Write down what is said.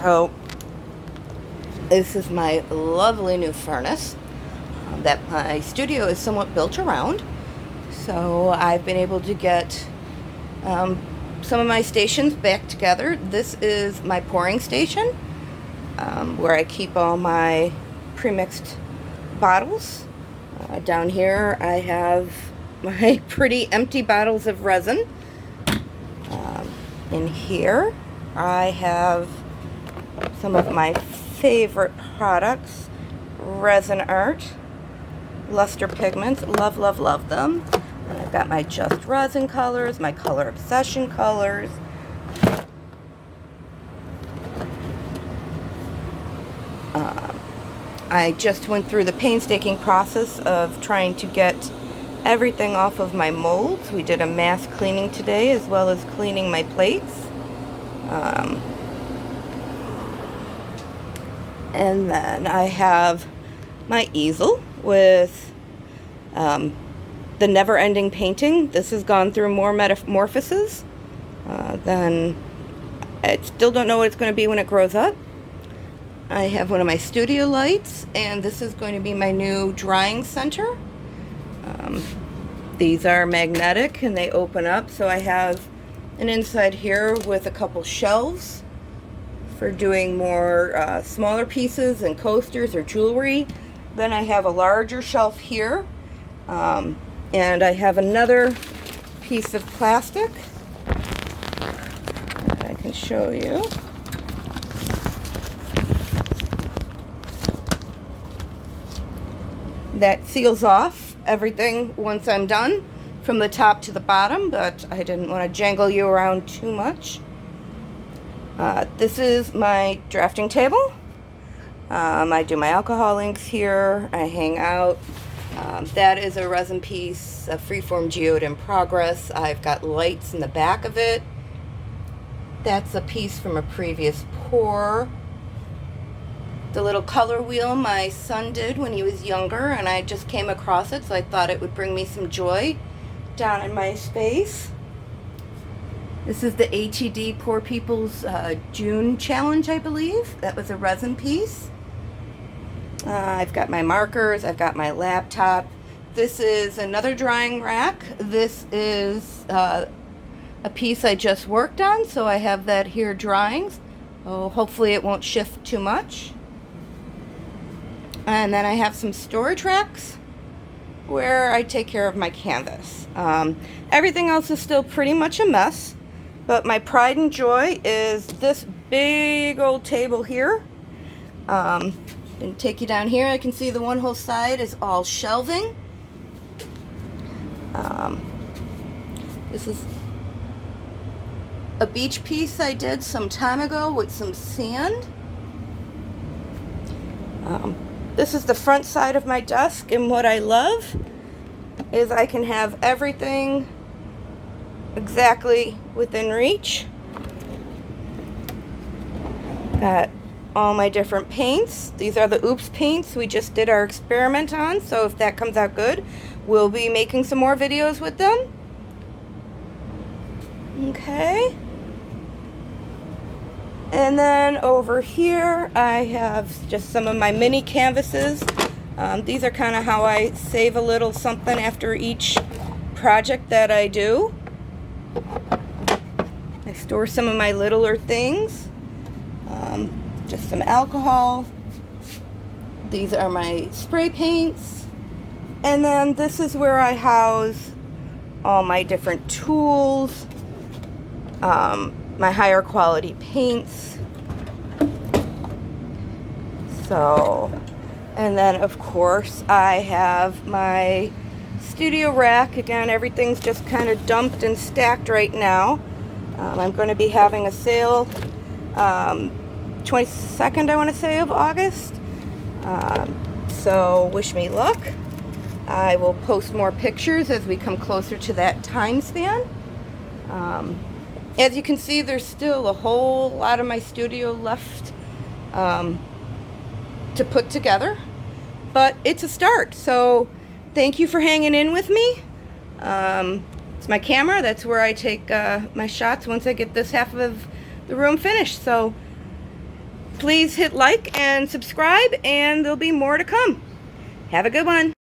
So this is my lovely new furnace that my studio is somewhat built around. So I've been able to get some of my stations back together. This is my pouring station where I keep all my pre-mixed bottles. Down here I have my pretty empty bottles of resin. In here I have some of my favorite products, resin art, luster pigments, love, love, love them. And I've got my Just Resin colors, my Color Obsession colors. I just went through the painstaking process of trying to get everything off of my molds. We did a mass cleaning today as well as cleaning my plates. And then I have my easel with the never-ending painting. This has gone through more metamorphoses than I still don't know what it's going to be when it grows up. I have one of my studio lights, and this is going to be my new drying center. These are magnetic and they open up, so I have an inside here with a couple shelves for doing more smaller pieces and coasters or jewelry. Then I have a larger shelf here, and I have another piece of plastic that I can show you. That seals off everything once I'm done from the top to the bottom, but I didn't want to jangle you around too much. This is my drafting table. I do my alcohol inks here. I hang out. That is a resin piece, a freeform geode in progress. I've got lights in the back of it. That's a piece from a previous pour. The little color wheel my son did when he was younger, and I just came across it, so I thought it would bring me some joy down in my space. This is the ATD Poor People's June Challenge, I believe. That was a resin piece. I've got my markers, I've got my laptop. This is another drying rack. This is a piece I just worked on, so I have that here drying. Oh, hopefully it won't shift too much. And then I have some storage racks where I take care of my canvas. Everything else is still pretty much a mess, but my pride and joy is this big old table here. And take you down here, I can see the one whole side is all shelving. This is a beach piece I did some time ago with some sand. This is the front side of my desk, and what I love is I can have everything exactly within reach. Got all my different paints. These are the Oops paints we just did our experiment on, so if that comes out good, we'll be making some more videos with them. Okay. And then over here I have just some of my mini canvases. These are kind of how I save a little something after each project that I do. I store some of my littler things. Just some alcohol. These are my spray paints. And then this is where I house all my different tools. My higher quality paints. So, and then of course I have my studio rack. Again, everything's just kind of dumped and stacked right now. I'm going to be having a sale 22nd, I want to say, of August. So wish me luck. I will post more pictures as we come closer to that time span. As you can see, there's still a whole lot of my studio left to put together, but it's a start. So thank you for hanging in with me. It's my camera. That's where I take my shots once I get this half of the room finished. So Please hit like and subscribe, and there'll be more to come. Have a good one.